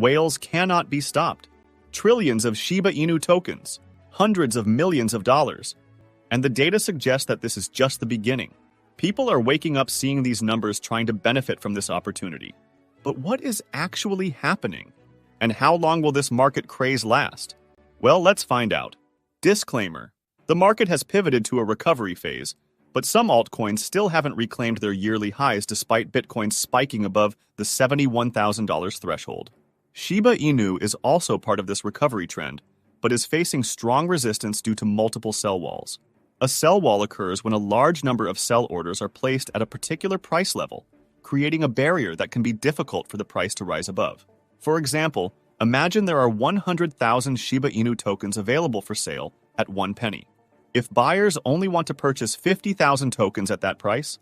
Whales cannot be stopped. Trillions of Shiba Inu tokens, hundreds of millions of dollars. And the data suggests that this is just the beginning. People are waking up seeing these numbers trying to benefit from this opportunity. But what is actually happening? And how long will this market craze last? Well, let's find out. Disclaimer: the market has pivoted to a recovery phase, but some altcoins still haven't reclaimed their yearly highs despite Bitcoin spiking above the $71,000 threshold. Shiba Inu is also part of this recovery trend, but is facing strong resistance due to multiple sell walls. A sell wall occurs when a large number of sell orders are placed at a particular price level, creating a barrier that can be difficult for the price to rise above. For example, imagine there are 100,000 Shiba Inu tokens available for sale at 1 penny. If buyers only want to purchase 50,000 tokens at that price,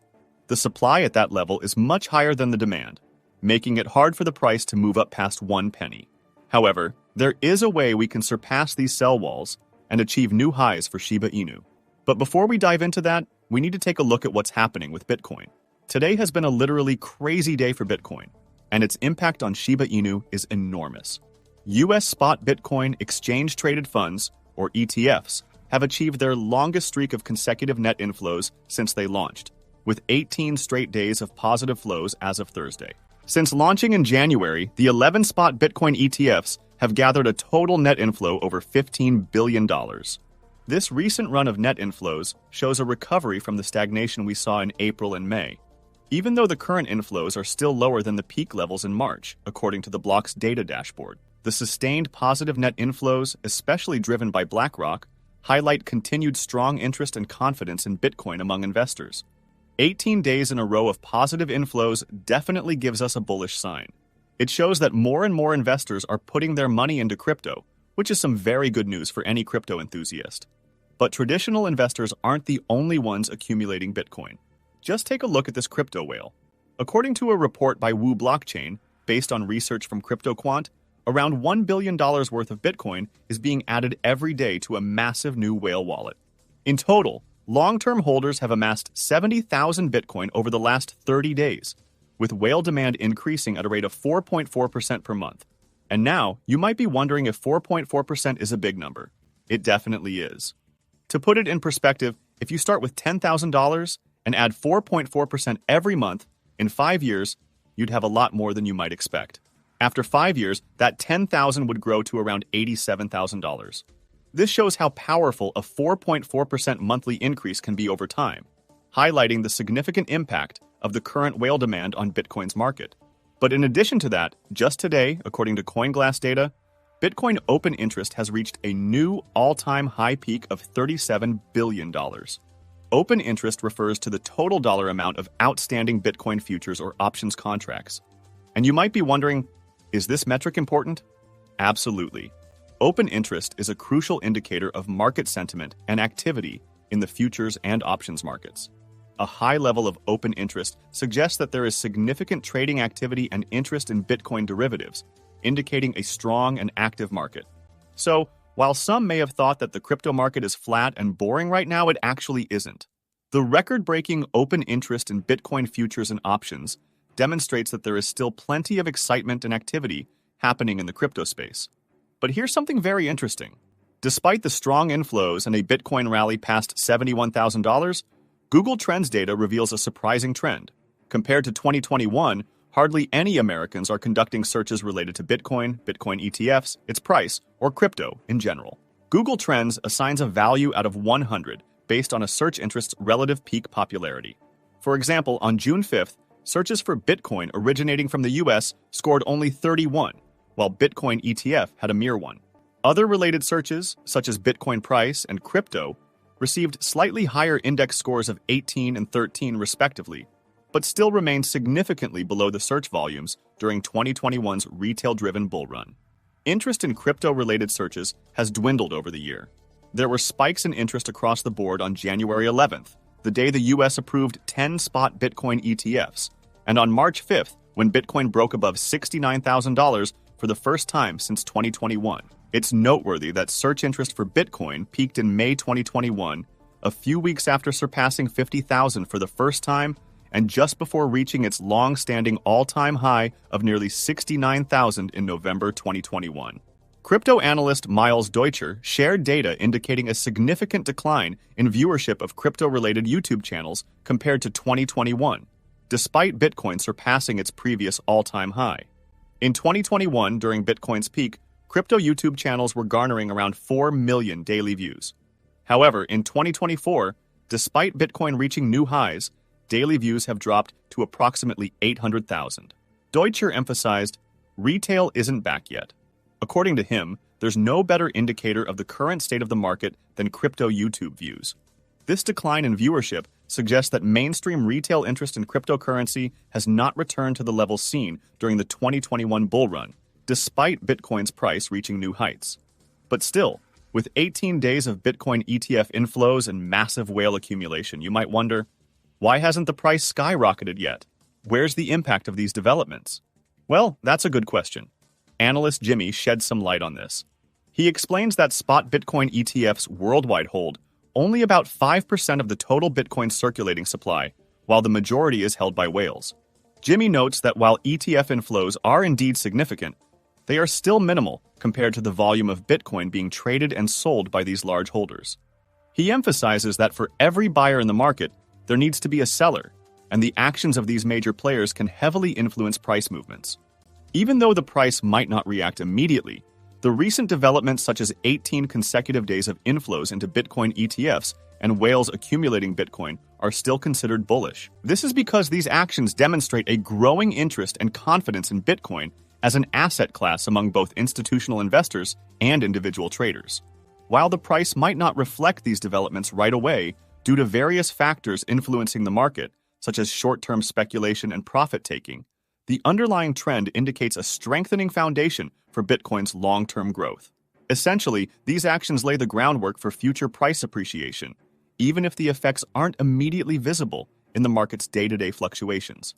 the supply at that level is much higher than the demand, making it hard for the price to move up past 1 penny. However, there is a way we can surpass these sell walls and achieve new highs for Shiba Inu. But before we dive into that, we need to take a look at what's happening with Bitcoin. Today has been a literally crazy day for Bitcoin, and its impact on Shiba Inu is enormous. US spot Bitcoin exchange-traded funds, or ETFs, have achieved their longest streak of consecutive net inflows since they launched, with 18 straight days of positive flows as of Thursday. Since launching in January, the 11 spot Bitcoin ETFs have gathered a total net inflow over $15 billion. This recent run of net inflows shows a recovery from the stagnation we saw in April and May, even though the current inflows are still lower than the peak levels in March, according to the block's data dashboard. The sustained positive net inflows, especially driven by BlackRock, highlight continued strong interest and confidence in Bitcoin among investors. 18 days in a row of positive inflows definitely gives us a bullish sign. It shows that more and more investors are putting their money into crypto, which is some very good news for any crypto enthusiast. But traditional investors aren't the only ones accumulating Bitcoin. Just take a look at this crypto whale. According to a report by Wu Blockchain, based on research from CryptoQuant, around $1 billion worth of Bitcoin is being added every day to a massive new whale wallet. In total, long-term holders have amassed 70,000 Bitcoin over the last 30 days, with whale demand increasing at a rate of 4.4% per month. And now, you might be wondering if 4.4% is a big number. It definitely is. To put it in perspective, if you start with $10,000 and add 4.4% every month, in 5 years, you'd have a lot more than you might expect. After 5 years, that $10,000 would grow to around $87,000. This shows how powerful a 4.4% monthly increase can be over time, highlighting the significant impact of the current whale demand on Bitcoin's market. But in addition to that, just today, according to CoinGlass data, Bitcoin open interest has reached a new all-time high peak of $37 billion. Open interest refers to the total dollar amount of outstanding Bitcoin futures or options contracts. And you might be wondering, is this metric important? Absolutely. Open interest is a crucial indicator of market sentiment and activity in the futures and options markets. A high level of open interest suggests that there is significant trading activity and interest in Bitcoin derivatives, indicating a strong and active market. So, while some may have thought that the crypto market is flat and boring right now, it actually isn't. The record-breaking open interest in Bitcoin futures and options demonstrates that there is still plenty of excitement and activity happening in the crypto space. But here's something very interesting. Despite the strong inflows and a Bitcoin rally past $71,000, Google Trends data reveals a surprising trend. Compared to 2021, hardly any Americans are conducting searches related to Bitcoin, Bitcoin ETFs, its price, or crypto in general. Google Trends assigns a value out of 100 based on a search interest's relative peak popularity. For example, on June 5th, searches for Bitcoin originating from the US scored only 31, while Bitcoin ETF had a mere 1. Other related searches, such as Bitcoin price and crypto, received slightly higher index scores of 18 and 13 respectively, but still remained significantly below the search volumes during 2021's retail-driven bull run. Interest in crypto-related searches has dwindled over the year. There were spikes in interest across the board on January 11th, the day the US approved 10 spot Bitcoin ETFs, and on March 5th, when Bitcoin broke above $69,000 for the first time since 2021. It's noteworthy that search interest for Bitcoin peaked in May 2021, a few weeks after surpassing 50,000 for the first time and just before reaching its long-standing all-time high of nearly 69,000 in November 2021. Crypto analyst Miles Deutscher shared data indicating a significant decline in viewership of crypto-related YouTube channels compared to 2021, despite Bitcoin surpassing its previous all-time high. In 2021, during Bitcoin's peak, crypto YouTube channels were garnering around 4 million daily views. However, in 2024, despite Bitcoin reaching new highs, daily views have dropped to approximately 800,000. Deutscher emphasized, retail isn't back yet. According to him, there's no better indicator of the current state of the market than crypto YouTube views. This decline in viewership suggests that mainstream retail interest in cryptocurrency has not returned to the levels seen during the 2021 bull run, despite Bitcoin's price reaching new heights. But still, with 18 days of Bitcoin ETF inflows and massive whale accumulation, you might wonder, why hasn't the price skyrocketed yet? Where's the impact of these developments? Well, that's a good question. Analyst Jimmy sheds some light on this. He explains that spot Bitcoin ETFs worldwide hold only about 5% of the total Bitcoin circulating supply, while the majority is held by whales. Jimmy notes that while ETF inflows are indeed significant, they are still minimal compared to the volume of Bitcoin being traded and sold by these large holders. He emphasizes that for every buyer in the market, there needs to be a seller, and the actions of these major players can heavily influence price movements. Even though the price might not react immediately, the recent developments such as 18 consecutive days of inflows into Bitcoin ETFs and whales accumulating Bitcoin are still considered bullish. This is because these actions demonstrate a growing interest and confidence in Bitcoin as an asset class among both institutional investors and individual traders. While the price might not reflect these developments right away due to various factors influencing the market, such as short-term speculation and profit-taking, the underlying trend indicates a strengthening foundation for Bitcoin's long-term growth. Essentially, these actions lay the groundwork for future price appreciation, even if the effects aren't immediately visible in the market's day-to-day fluctuations.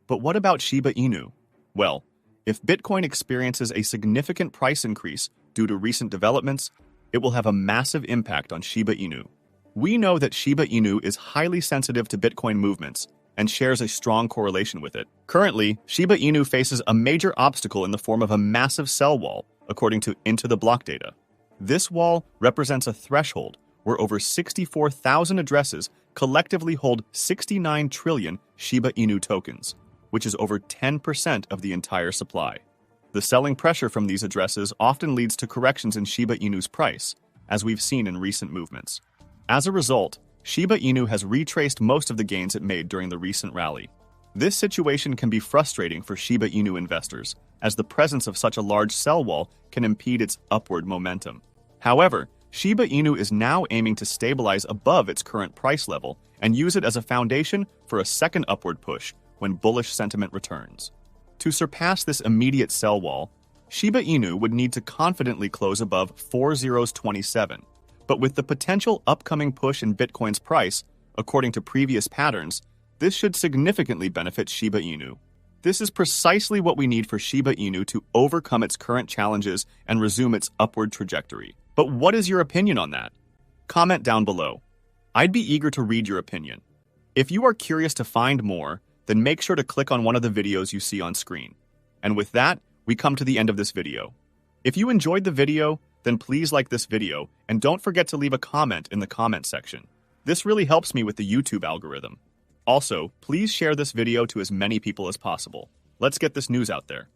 But what about Shiba Inu? Well, if Bitcoin experiences a significant price increase due to recent developments, it will have a massive impact on Shiba Inu. We know that Shiba Inu is highly sensitive to Bitcoin movements and shares a strong correlation with it. Currently, Shiba Inu faces a major obstacle in the form of a massive sell wall, according to Into the Block data. This wall represents a threshold where over 64,000 addresses collectively hold 69 trillion Shiba Inu tokens, which is over 10% of the entire supply. The selling pressure from these addresses often leads to corrections in Shiba Inu's price, as we've seen in recent movements. As a result, Shiba Inu has retraced most of the gains it made during the recent rally. This situation can be frustrating for Shiba Inu investors, as the presence of such a large sell wall can impede its upward momentum. However, Shiba Inu is now aiming to stabilize above its current price level and use it as a foundation for a second upward push when bullish sentiment returns. To surpass this immediate sell wall, Shiba Inu would need to confidently close above 4027. But with the potential upcoming push in Bitcoin's price, according to previous patterns, this should significantly benefit Shiba Inu. This is precisely what we need for Shiba Inu to overcome its current challenges and resume its upward trajectory. But what is your opinion on that? Comment down below. I'd be eager to read your opinion. If you are curious to find more, then make sure to click on one of the videos you see on screen. And with that, we come to the end of this video. If you enjoyed the video, then please like this video and don't forget to leave a comment in the comment section. This really helps me with the YouTube algorithm. Also, please share this video to as many people as possible. Let's get this news out there.